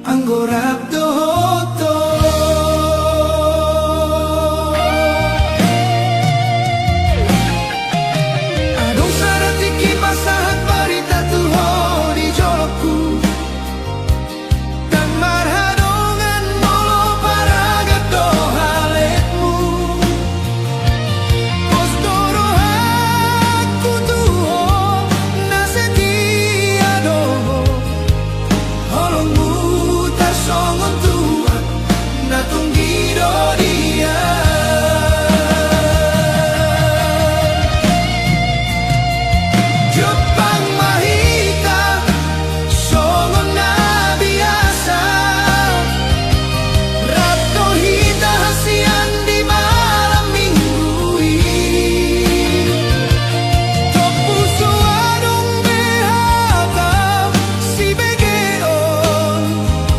Anggorap dohoto Adong saratiki pasahat parita tuho di jolokku Dan marhadongan molo paragat dohaletmu Pos dorohaku tuho nasetia doho Holongmu tarsongon tuak natunggido dia Jepang mahita songon na biasa Rapto hita hasian di malam minggu Topuso adong behatam si begeon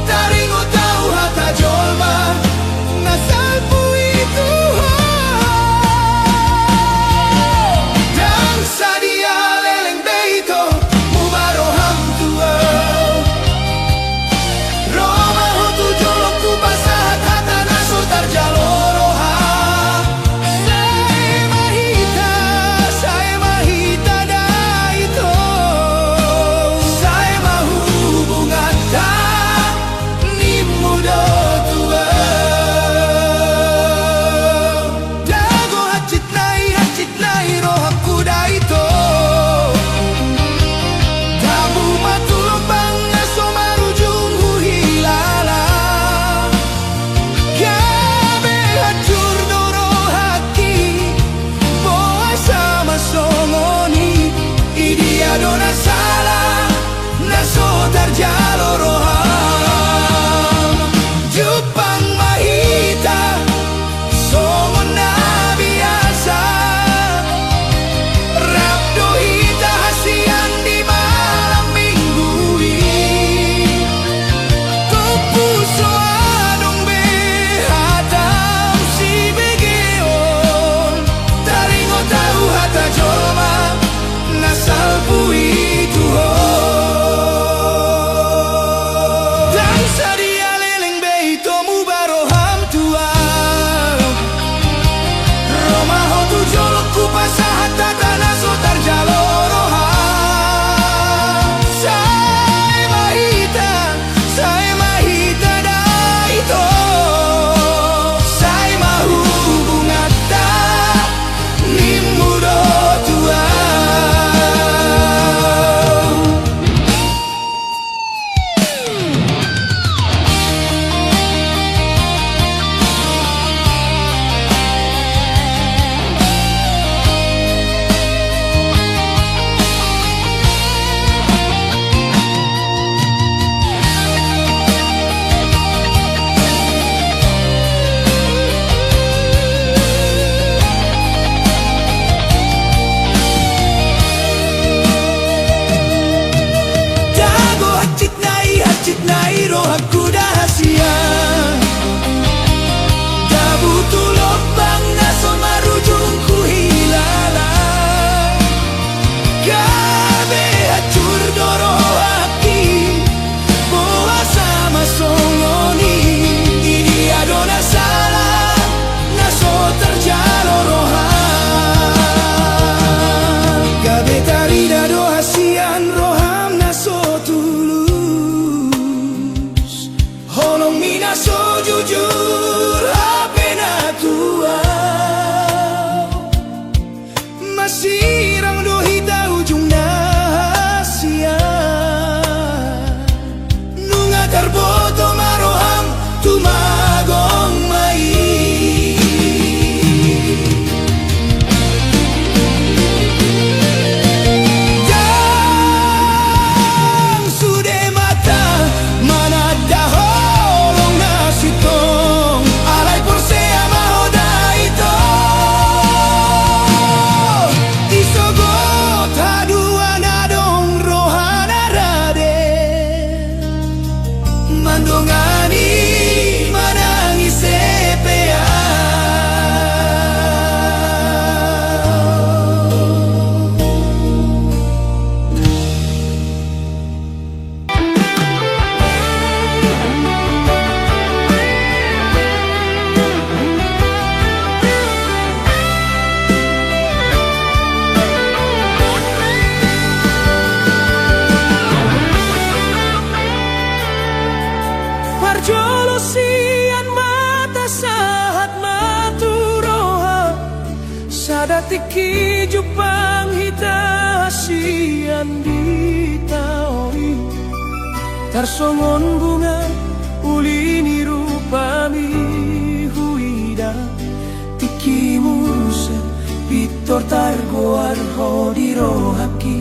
Taringo tau hata jolma nasalpu itu Dan sadia leleng beito mubaroham tua Roma hotu jolokku pasahat hata naso tarjaloroha Saya mahita daito Saya mahubungan tak nimudo tua Dago hacit nai rohakku daito Damu matulog bang naso marujung huhilala Gabe hacur doro haki Boa sama songoni Idia dona salah Naso tarjalo roham Jepang mahita Songon na biasa Rapdo hita hasian di malam minggu Topuso adong behatam si begeon Taringo tau hata jolma nasalpu itu Dan sadia leleng beito mubaroham tua Roma hotu jolokku pasahat tata naso tarjaloroha Saya mahita daito Saya mahubungan tak nimudo tua Dago hacit nai rohakku dahasia Dabu tulok bang naso marujung ku hilala Gabe hacur doro haki Boa sama songoni Idia dona salah naso terjalo roha Gabe tarida do hasian roham naso tulus Holong mina so jujur apena tua Masirang do hita ujung nasia Nunga tarboto maroham tumagong mai Dang sude mata manada holong nasitong Alay por sea mahoda ito Isogot haduan adong rohana rade Mandongani manangis sepea parjolo sian mata sahat maturoha sadatiki jupang hita sian ditaoi tarsongon bunga ulini rupami huida tiki musa pitor targo arho dirohaki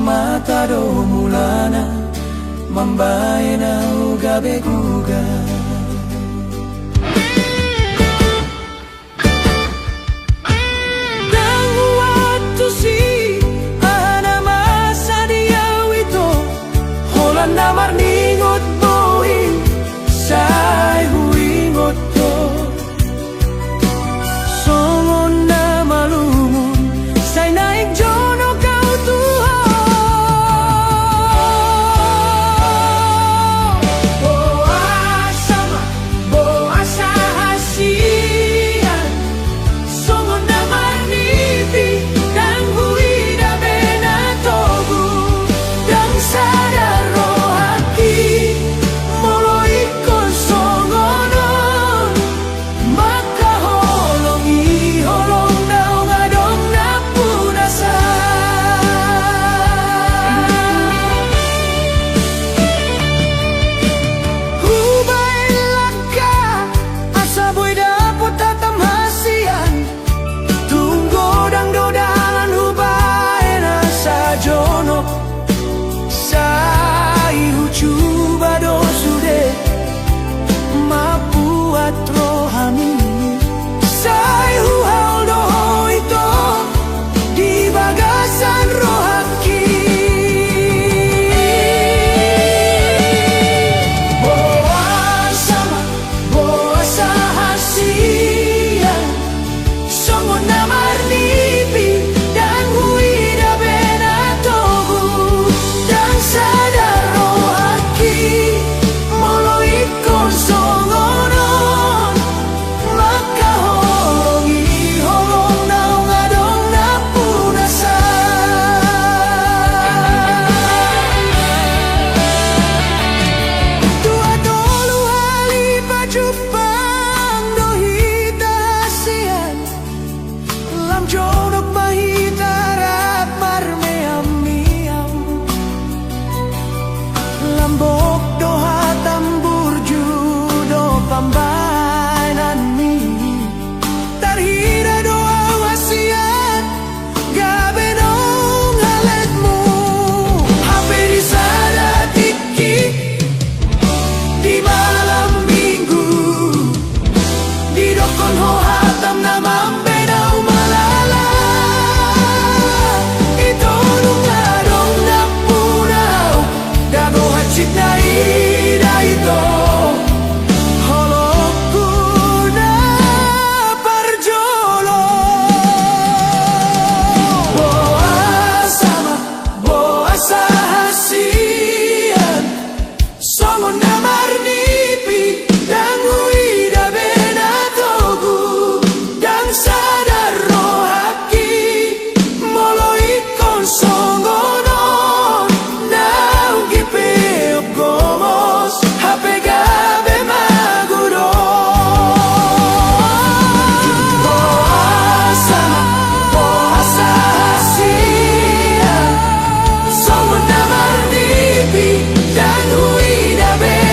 mata do mulana mambaena ugabe guga dan waktu si ana masa dia wito holan namar ningot boin sai huingot to songon na malumun sai naik jono kau Tuhan. Dan hui da be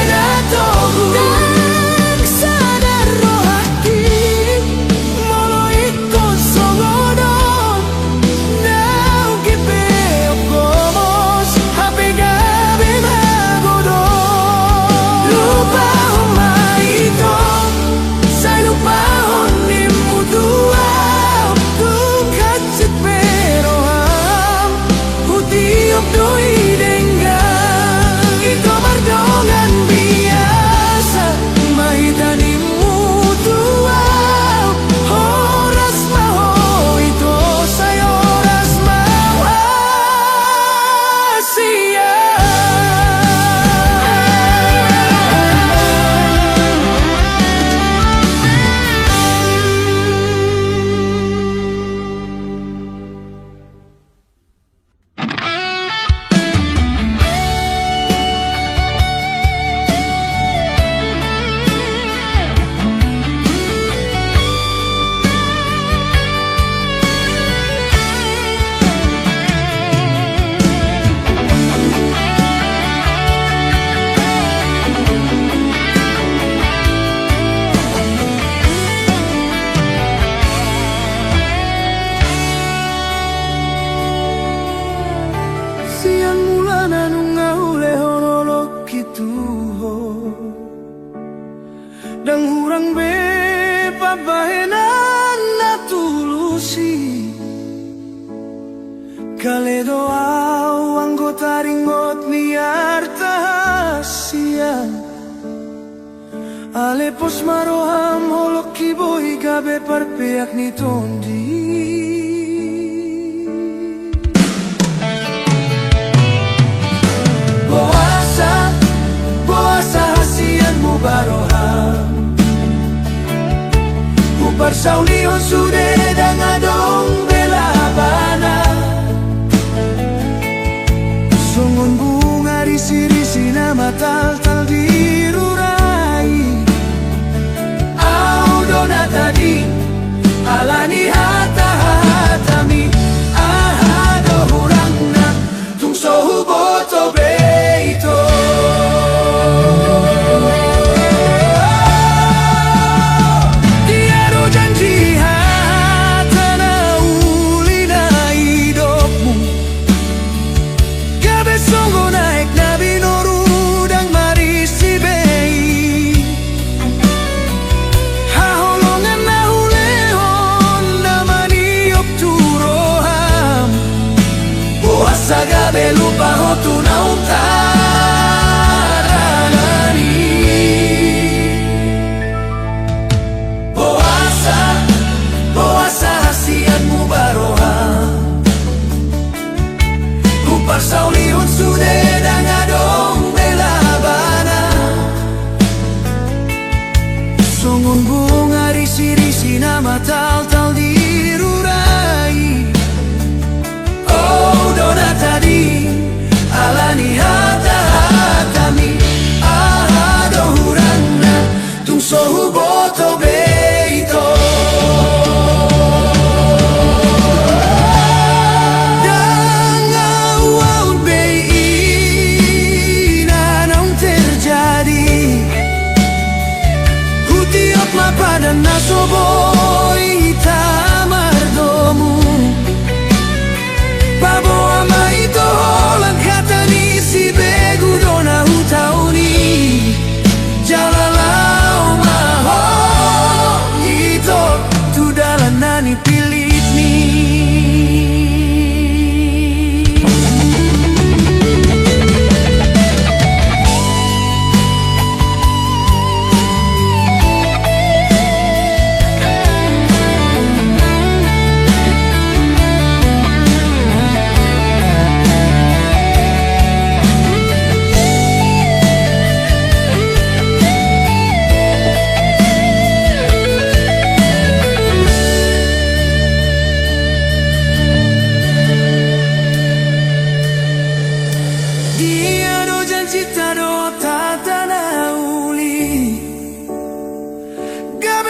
Ale pos maroham holok kiboi gabe parpeak ni tondi. Boasa hasianmu baroham Uparsaulion sude dangadong belabana Songon bunga risi-risi nama tal-tal dirurai Au donatadi alani hata-hatami Ahado hurangna tung sohu boto beito Sagabe lupa hotu na utarani Boasa hasianmu baroham Uparsaulion sude dangadong belabana Songon bunga risi-risi nama tal-tal dirurai Donatadi alani hata-hatami Ahado hurangna tung sohu boto beito Dangawaun beina naung terjadi Hutiok mapadan nasoboi tamardomu Babo ama ito holang kata ni si begu dona hutauni Jalalau maho ito tudalan nani pilit ni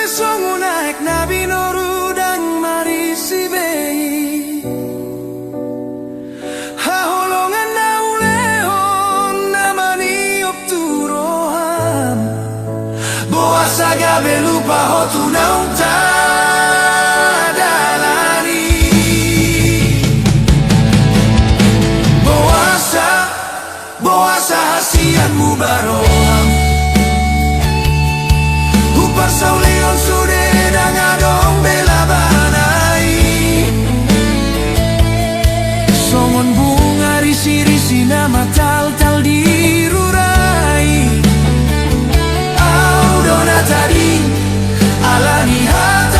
Songunaik nabi norudang marisibei Haholongan naulehon namani opturoham Boasa gabe lupa hotu naung tadalani Boasa hasianmu baroham Uparsaulion sude dangadong belabanai Songon bunga risi-risi nama tal-tal dirurai Au donatadi alani hata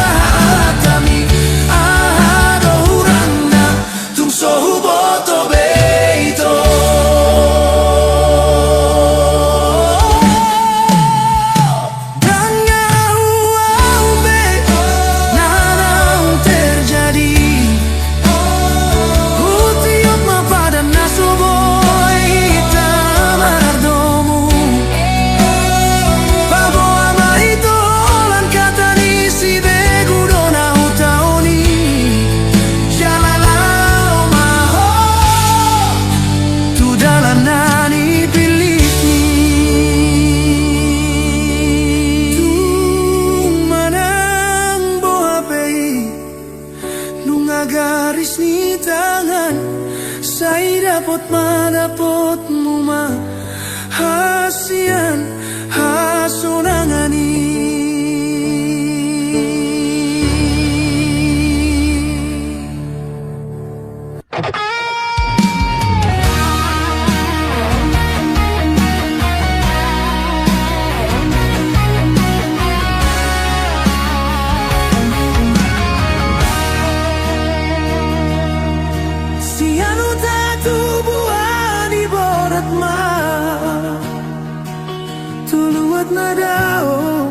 tuluat nadao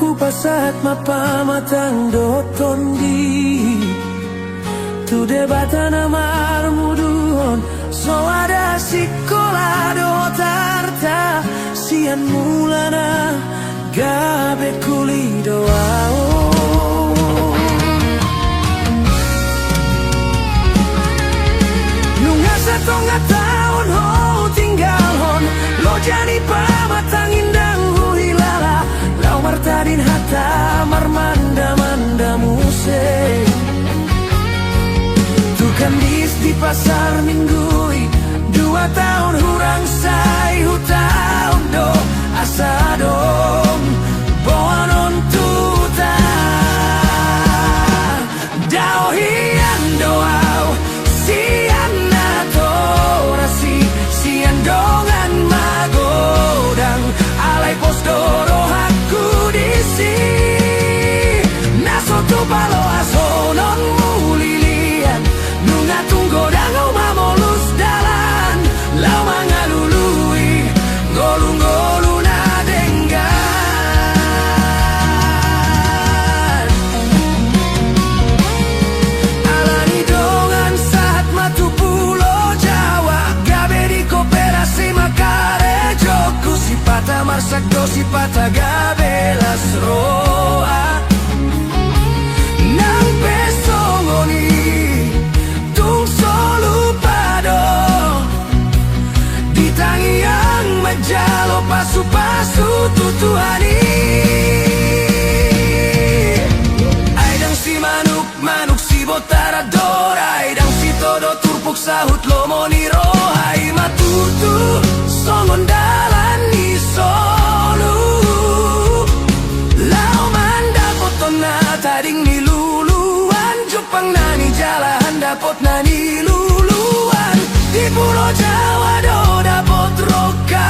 upasat mapamatang dotondi tu debatan amar muduhon so ada sikola do tarta sian mulana gabe kuli doao nunga satonga tahun ho tinggal hon lo jadi pamatang indang hu hilala lau martadin hata marmanda manda muse Kamis di pasar minggui 2 tahun hurang say hutang do asadong boanon tuta dao hian doau sian natorasi sian dongan magodang alai posdoro haku disi naso tu palo asonon mulilian tunggu dangau mamolus dalan lau mangalului golung-golung adenggan alani dongan saat matu pulau Jawa gabe di koperasi makare joku sipata marsak do sipata gabe lasroa nang pesongoni jalo pasu-pasu tutuani aidang si manuk si botaradora aidang si todo turpuk sahut lomoniro hai matutu songon dalan ni solu lau manda potona tading ni luluan Jepang nani jalan dapot nani luluan di pulau Jawa do dapot roka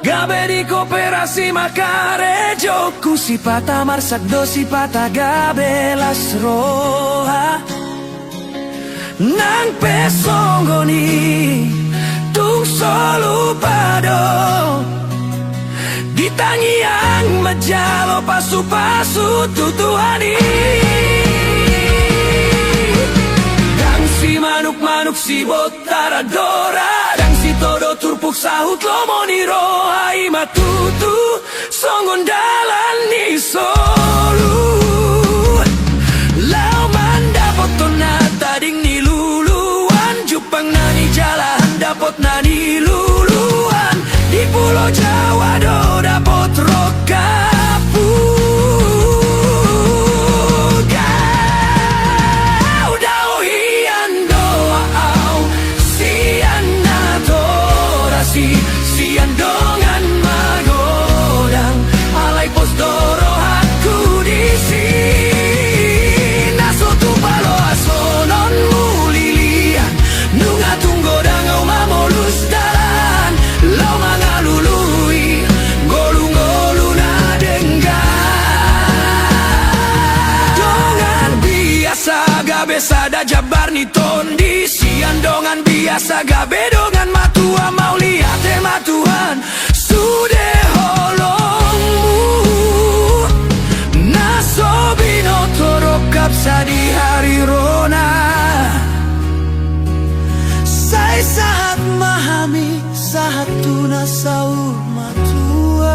gabe di koperasi makare joku sipata marsak do sipata gabe lasroha nang pesonggoni tung solu pado ditangiang majalo pasu-pasu tutuani dang si manuk si botaradora dang si todo turpuk sahut lomoniro hai matutu songon dalan ni solu lau manda potona tading ni luluan Jepang nani jalan dapot nani luluan di pulau Jawa do dapot rokapu sian dongan magodang alai posdoro haku disi naso tu palo asonon mulilian nunga tunggo dangau mamolus dalan lau mangalului golung-golung adenggan dongan biasa gabe sada jabar ni tondi sian dongan biasa gabe dongan matua mau lihat tema Tuhan sudah holongmu nasobino torokap sadi hari rona say saat mahal kami satu nasau matua.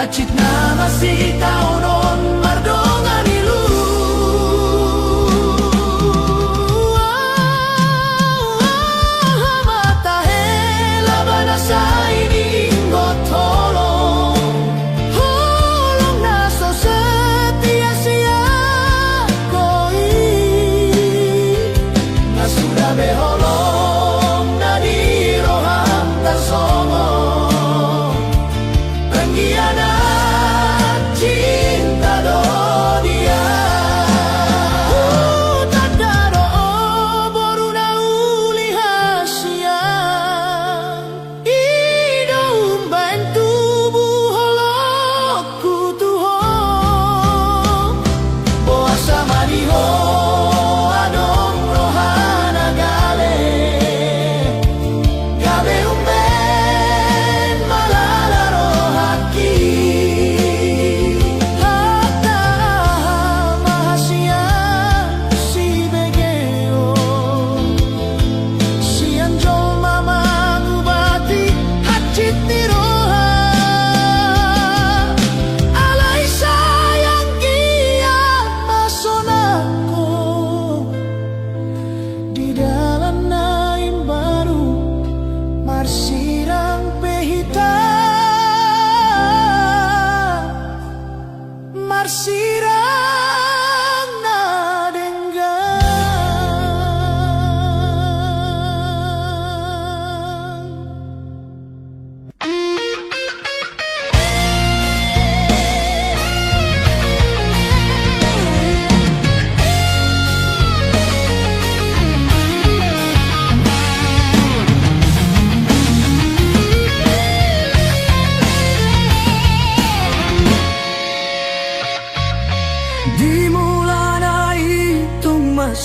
Acit nama si taunon mardongan ilu. Mata hela banasa ini ngotolong. Holong naso setia sia koi. Nasudah beholong nadi roham tasongo.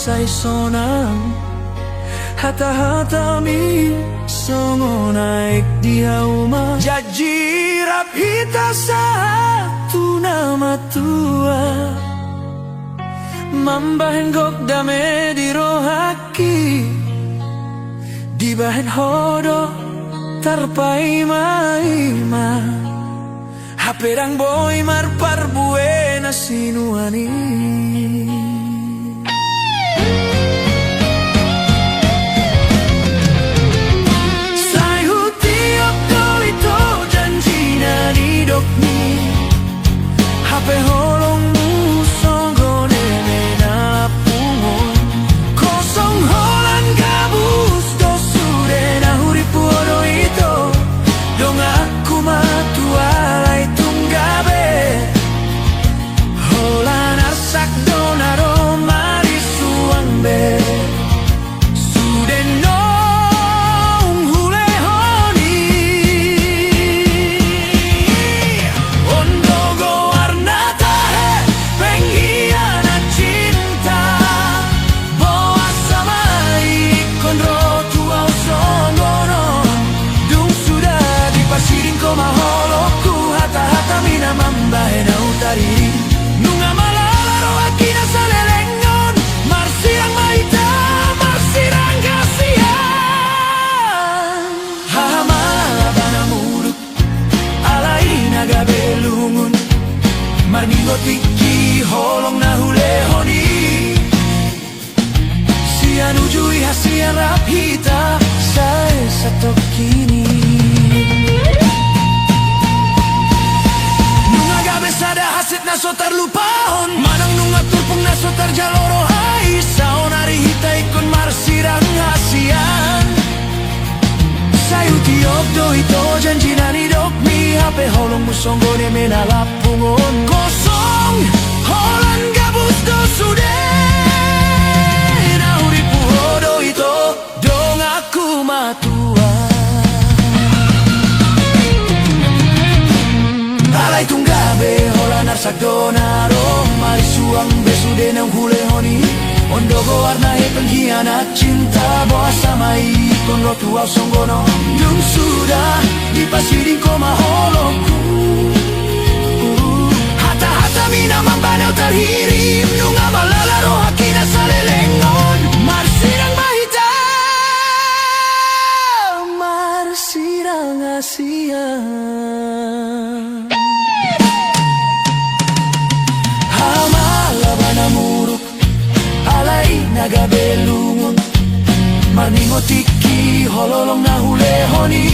say sonang hata-hata mi songo naik di hauma jajirap hita satu nama tua mambahenggok dame di rohaki di bahen hodo tarpai maima haperang boy marpar buena sinuani hape holongmu songgone menapungon kosong holan gabus dosude nahuripu odo ito dong aku matualai tunggabe holan arsak donaro marisuang be nunga malalaro akina salelengon marsirang maita marsirang kasihan hahamala muruk alai naga belungun marningo tiki holong nahulehoni sian ujui hasian rapita saya satok kini sada hasit na so terlupahon manang nunga turpung na so terjaloro hai saon ari hita ikon marsirang hasian sayu tiok do ito janjina ni dok mi hape holong musonggo ni menalapungon kosong holan gabus do sude nahuripu hodo ito dong aku matua alai tunggabe holan arsak donaro marisuang besude nang hulehoni ondogo warna pengkhianat cinta boa samai kon rotu au songgono dung sudah di pasiring koma holoku hata-hata mina mambanau terhirim nunga malalaro hakina salelengon marsirang mahita marsirang asian muruk alai naga belungun marningo tiki hololong nahulehoni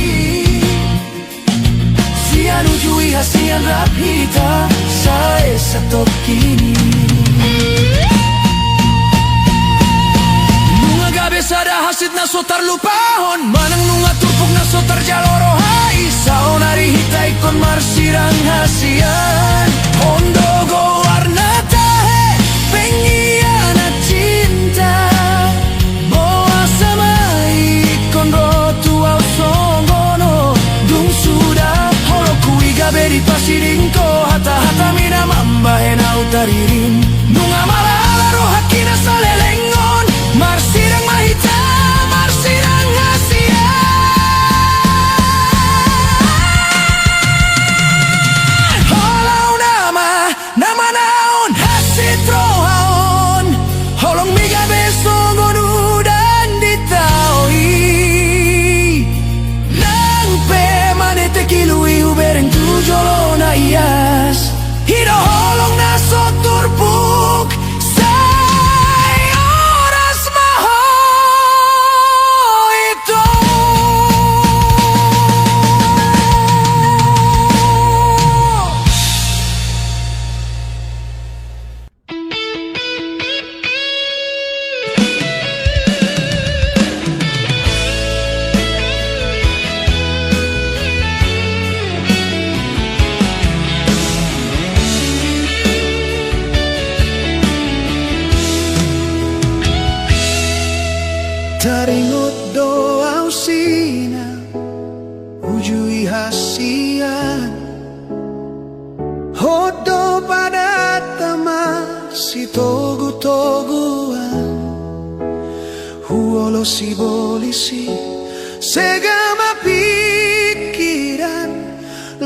sian ujui hasian rapita saya satok kini nunga gabe sada hasit na so terlupahon manang nunga turpuk na so terjaloro hai saon ari hita ikon marsirang hasian ondogo warna pengkhianat cinta boa samai kon rotu au songgono dung sudah holoku igabe di pasiringko hata-hata mina mambahen au taririn nunga malalaro hakina salelengon marsirang mahita marsirang hasian holau nama naon hasit rohaon holong miga besongon udan ditaoi nang pe manete kilui ubereng tujolo na ias hido holong na soturpuk say oras maho ito taringot doa usina ujui hasian hodo pada tama si togu-toguan golosi bolisi segama pikiran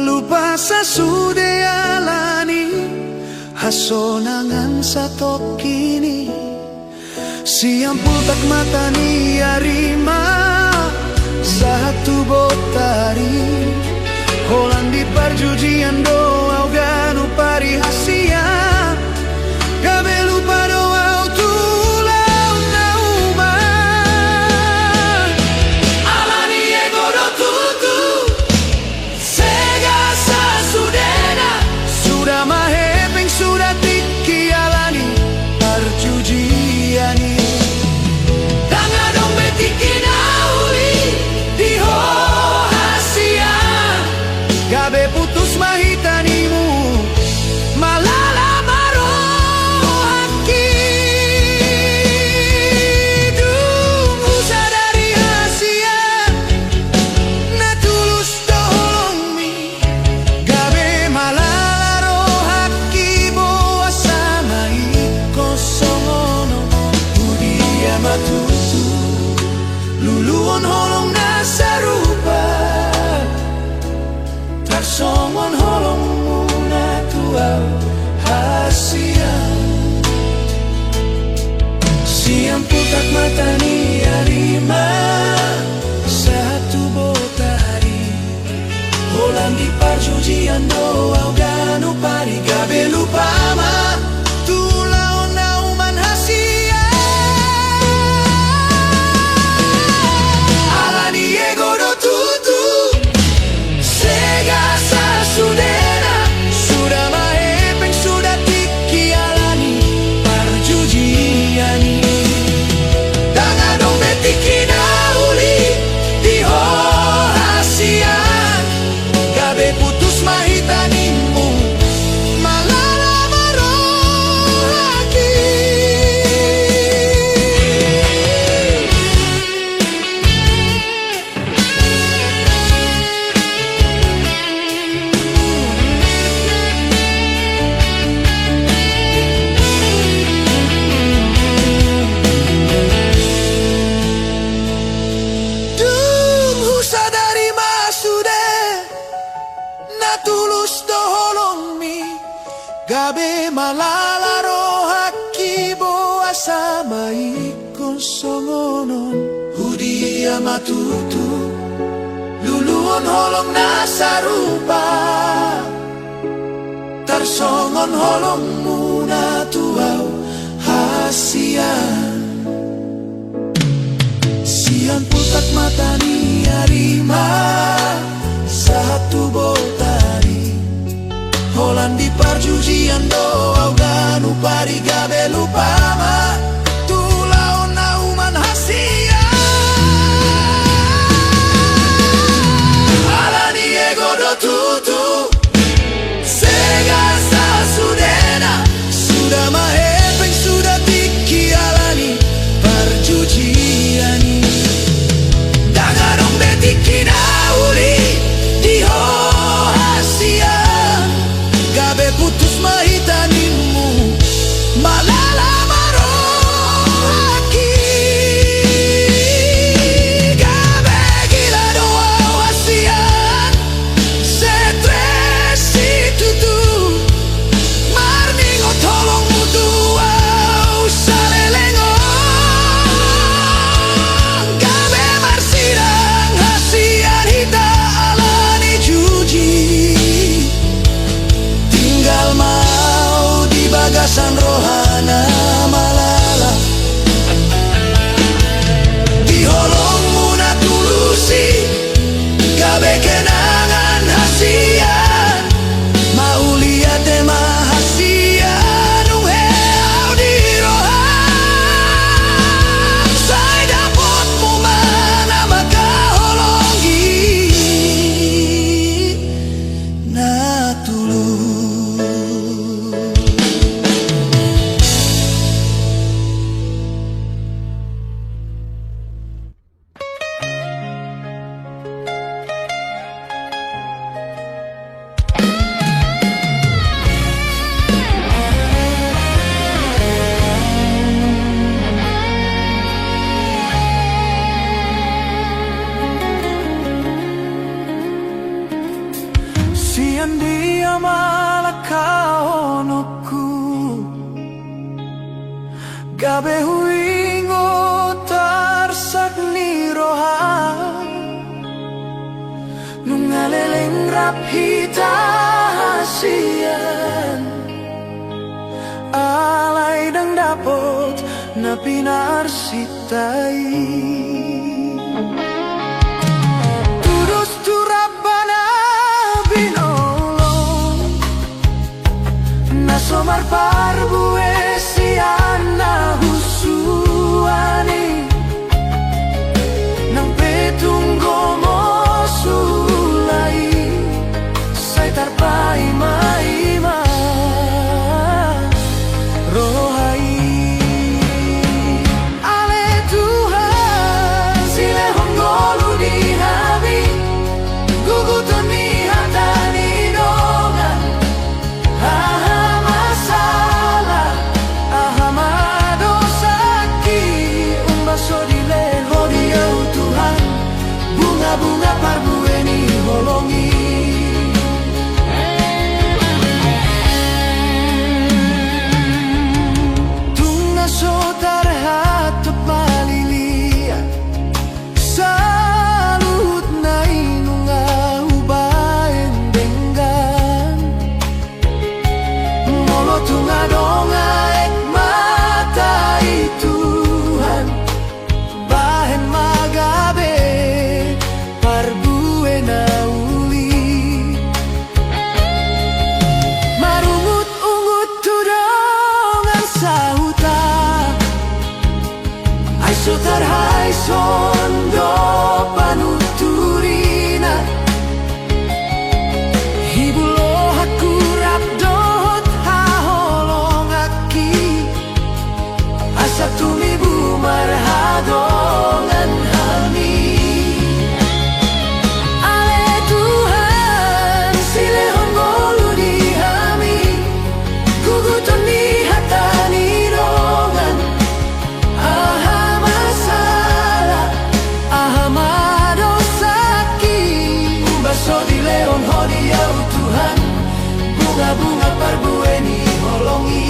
lupa sa sude alani hasonangan sa tokini siang putak mata ni arima satu botari holang di perjudian doa ganu pari hasia gabe lupa doa tulau nauma alani ego do tutu sega sa sudena sudah mahepeng sudah tiki alani perjudiani tanga dong betiki nauli di hasia gabe putus mahitanimu malala marohaki dungu sadari hasia na tulus tolongmi gabe malala rohaki boa sama iko songono udia matutu luluon holong nasa rupa tarsongon holong muna tuaw hasiang siang putak mata ni arima satu botari holang di parjudian doa ganu pari gabe lupa ma tulau nauman hasia alani ego do tutu sega sa sudena sudah mahepeng sudah tiki alani parjudiani danga dong betiki nauli di hasia gabe putus mahitanimu malala marohaki Dung sadari masude na tulus do holongmi gabe malala rohaki boa sama ikon songonon hudia matutu luluon holong nasa rupa tarsongon holong muna tuaw hasian siang putak mata ni arima satu botari holang di parjudian doa ganu pari gabe lupa ma tulau nauman hasia alani ego do tutu sega sa sudena sudah mahepeng sudah tiki alani parjudiani danga dong betiki nauli di hasia gabe putus mahitanimu malala marohaki gabe gila doa hasian setre sian dia malakaonoku gabe huingo tarsak ni roha nungaleleng rap hitasian alay dang dapot na pinarsitai tudus turabana binolong na somar parbue siana husuani nang petunggo mo sulai say tarpai maima rohai ale Tuhan sile honggolu di hami guguton ni hatani dongan aha masalah aha madosaki umbaso di leho dia Tuhan bunga-bunga parbueni holongi Sotar hai sondo panuturina hibulo hakurap dot haholongaki asa tumibu marhadongan hami ale Tuhan sile honggolu di hami guguton ni hatani rongan so di leon hodiau Tuhan bunga-bunga parbueni holongi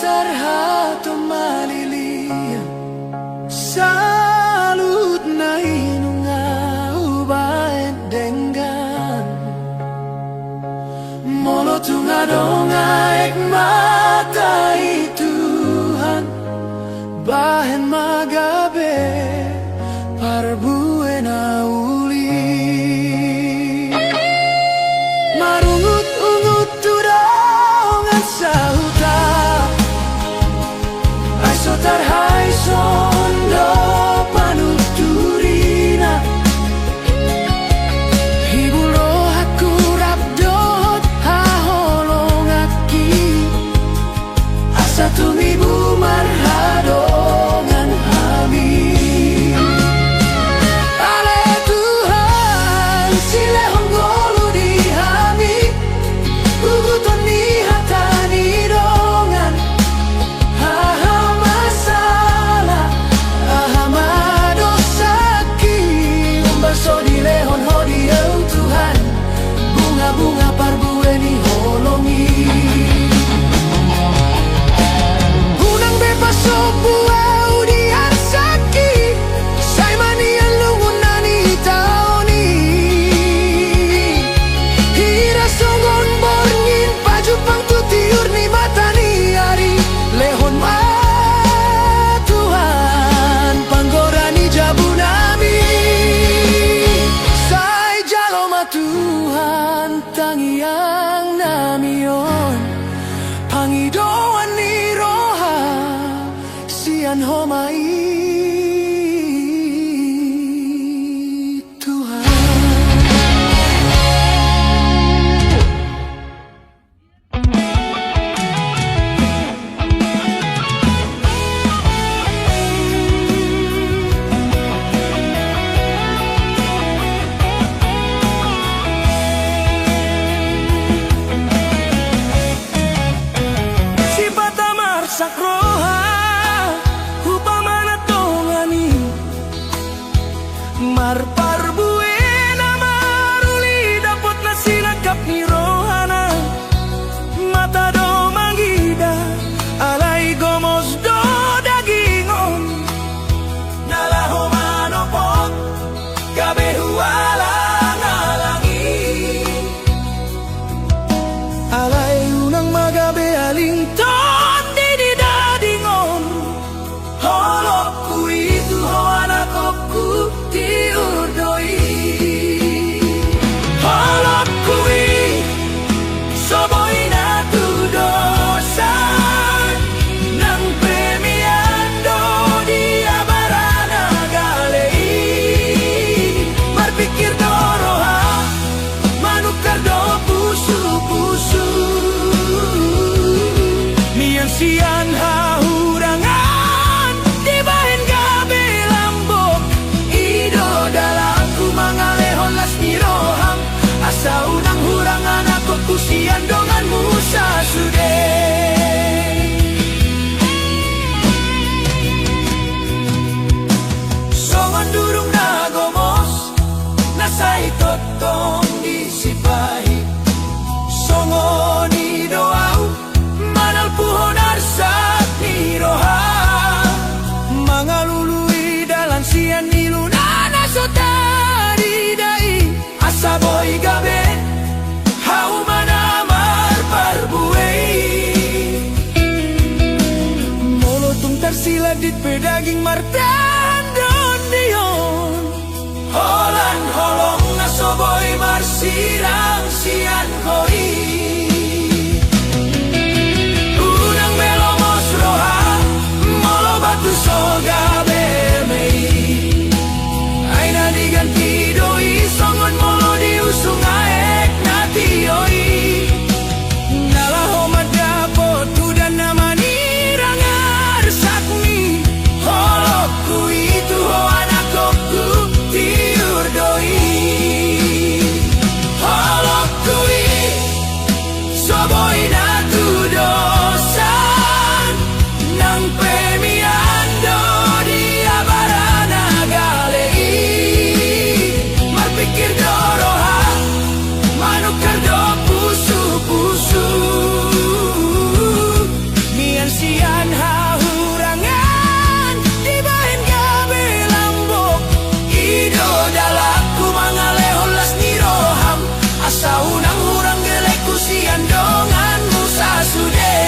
tarhato malilian salut na inunga ubaen dengan molo tunga donga ek matai Tuhan bahen magabe parbuena uli marungut-ungut tudongan sauta sotar hai sondo panuturina hibulo hakurap dot haholongaki asa tumibu marhadongan hami ale Tuhan sile honggolu di hami guguton ni hatani dongan so di lehon hodiau Tuhan bunga-bunga parbueni holongi unang bebas so buau di arsaki say manian lungunani taoni hira songon borngin pajupang tutiur ni matani ari lehon ma Tuhan panggorani jabunami Tuhan tangiang namion pangidoan ni roha sian homai Tuhan sian hahurangan di bahen gabe lambok ido dalaku mangalehon las niroham asa unang hurangan aku kusian dongan musa sude songon durung nagomos nasai totong disipahi songon idoau manal puhon arsak niroha mangalului dalan sian nilunana sotari dai asaboy gabe hau manamar parbuei molotung tersiladit pedaging martan don dion holan holong nasoboy marsirang sian koi unang melomos roha molo batu soga bemei aina diganti doi songon molo diusung aek natioi nalaho madapo tudan namani rangar sakmi holokku itu ho anakku tiur doi holokku soboy natu dosan nang pemiando dia barana galei marpikir doroha manukar do pusu-pusu mian sian hahurangan di bahen gabe lambok ido dalaku mangalehon las niroham asa unang hurang geleku sian dongan musa sude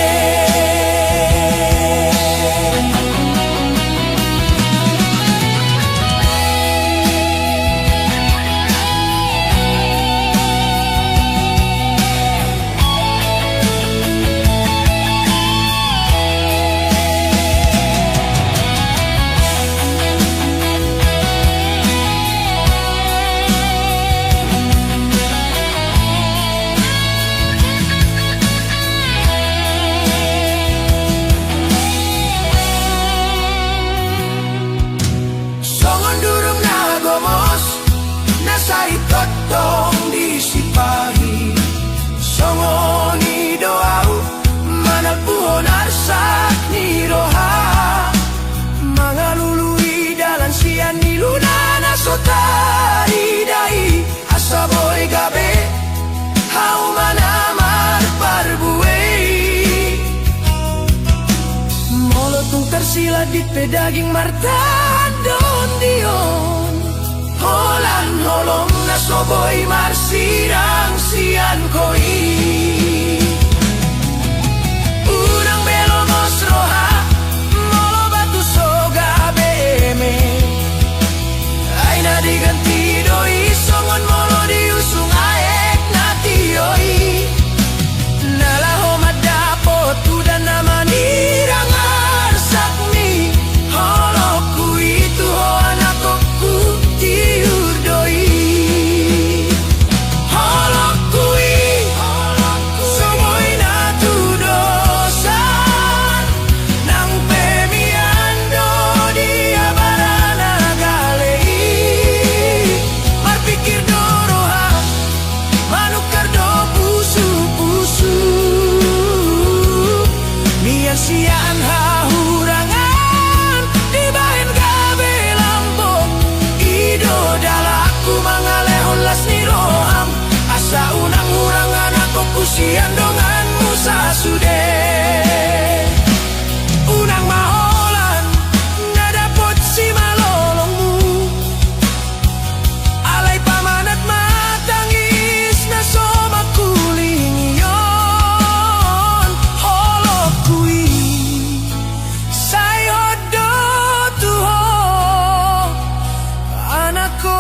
songon durung nagomos nasai totong disipahi songon idoau manal puhon arsak niroha mangalului dalan sian nilunana sotari dai asaboy gabe hau manamar parbuei molotung tersiladit pedaging martan don dion holan holong nasoboy marsirang sian koi unang belomos roha molo batu soga beme aina diganti doi songon molo diusung aek natioi nalaho madapo tudan namani rangar sakmi holokku itu ho anakku tiur doi holokku soboy natu dosan nang pemiando dia barana galei marpikir doroha manukar do pusu-pusu mian sian hahurangan di bahen gabe lambok ido dalaku mangalehon las niroham asa unang hurangan aku kusian dongan musa sude unang maholan nadapot si malolongmu alay pamanat matangis na somaku lingiyon holokui say hodo tuho anakku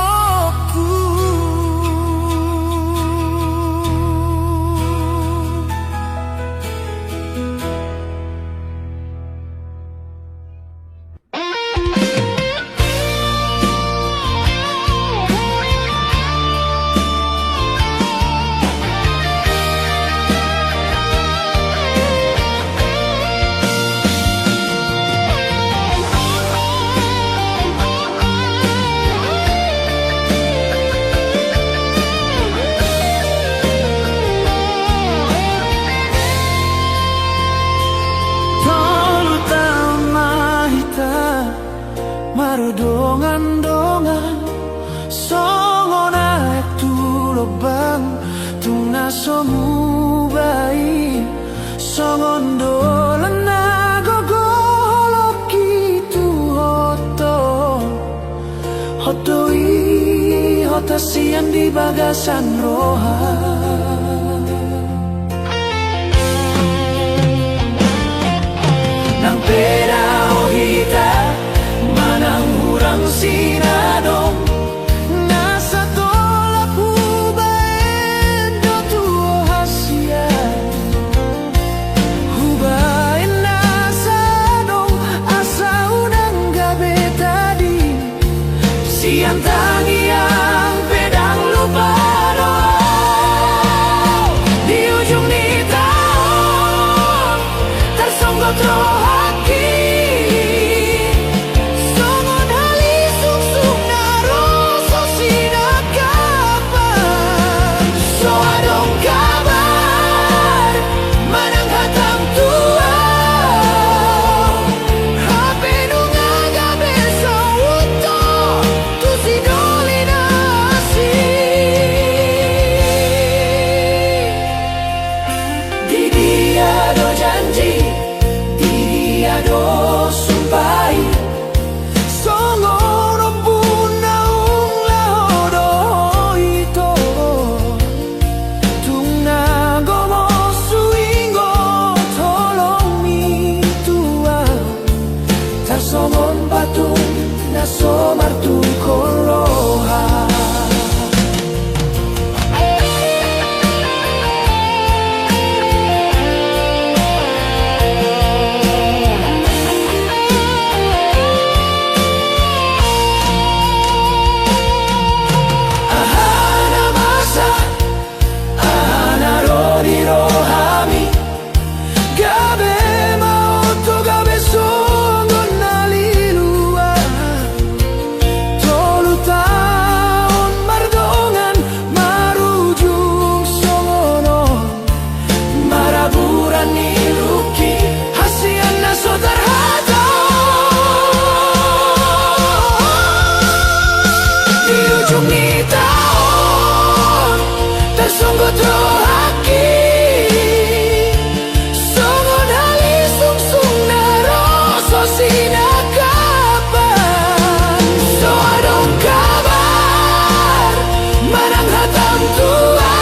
somu bai songon dolan nagogo holoki tu hotoi hota siang di bagasan roha nang pera ohita manang urang sinadong nasa tolak hubain do tu hasia hubain nasa dong asa unang gabe tadi siang tangi yang pedang lupa di ujung ni tahun tersonggok rohaki songon hali sung-sung naro so sinakapan so adong kabar manang hatang tua hape nunga gabe so uto tu si dolinasi di dia do janji di dia do sumpai songono puna ung lahodo ito tung nagomo suingo tolong mi tua tarsomon patung nasomar tu koloha ahana masa ahana rodi rohami gabe mauto gabe songon nalilua tolu taon mardongan marujung songono maraburan niluki hasian naso terhadap di ujung ni tahun tersunggut rohaki songon hali sung-sung naro so sinakapan so adong kabar manang hatang tua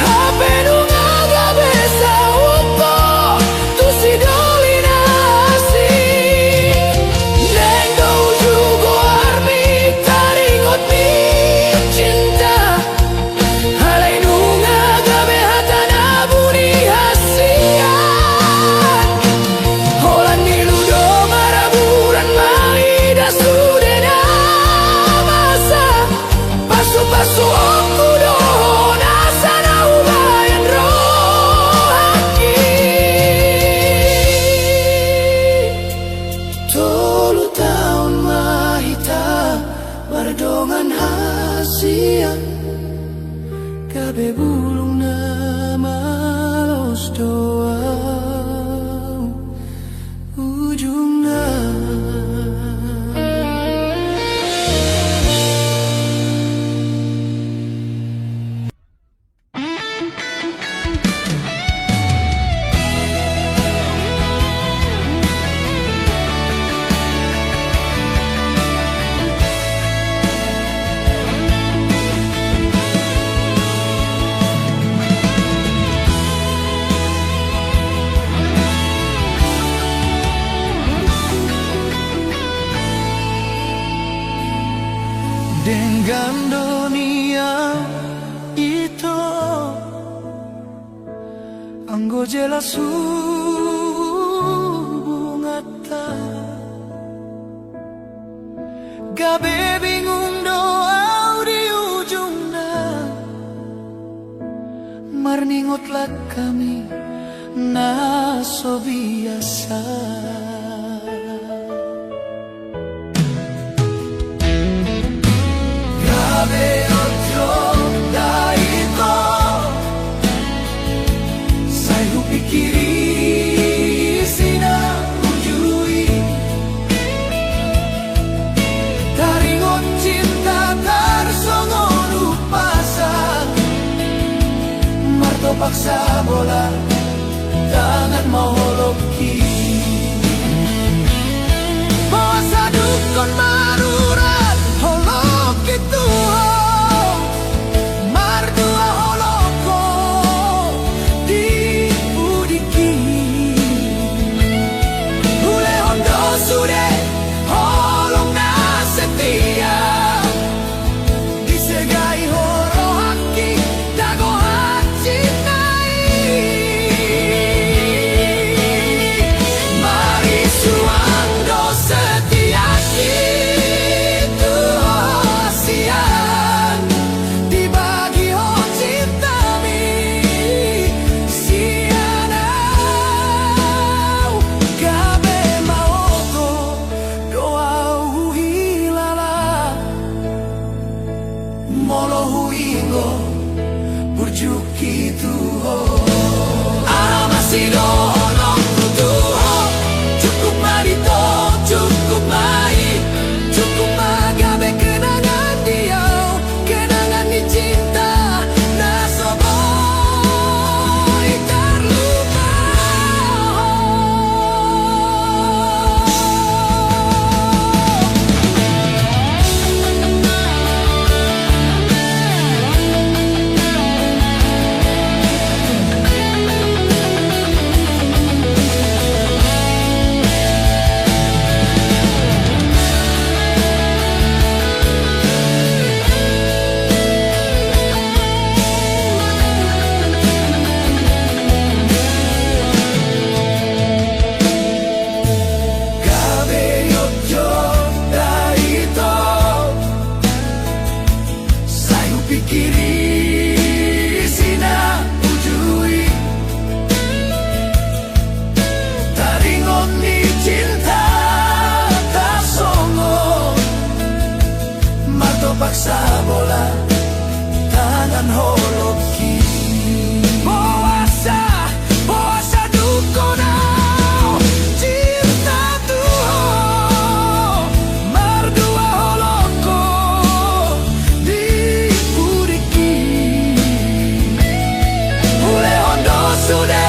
hape nunga gabe sa upo tu si dolinasi Nenggo jugo armi taringot mi cinta halai nunga gabe hatana buni hasian holan niludo maraburan maida sudena masa pasu-pasu okudo nasana ubayan rohaki tolu tahun mahita mardongan hasian gabe bulung na malos doa ujungna dengan dunia itu anggo jelas hubungata gabe bingung doa di ujungna marningotlah kami naso biasa gabe otro daito sai hupikiri sina ujui taringot cinta tarsongon upasa paksa bola tangan mau holoki. Bahasa dukun marurat holoki tuh mardua holoko di budiki. Ule hondo sude holong na setia disegai horo haki dago hachi nai. Mari suando setia itu sian dibagi ho cinta mi sianau gabe maoto doa hilala molo huingo burjuki tuho amasido honong tuho cukup marito cukup mai cukup magabe kenangan dia kenangan di cinta nasoboy terlupa. Gabe yojo daito sayu pikiri sina ujui taringon ni cinta tak songo mato paksa bola tangan holoki. Boasa dukonau cinta tuh mardua holoko di budiki. Ule hondo sude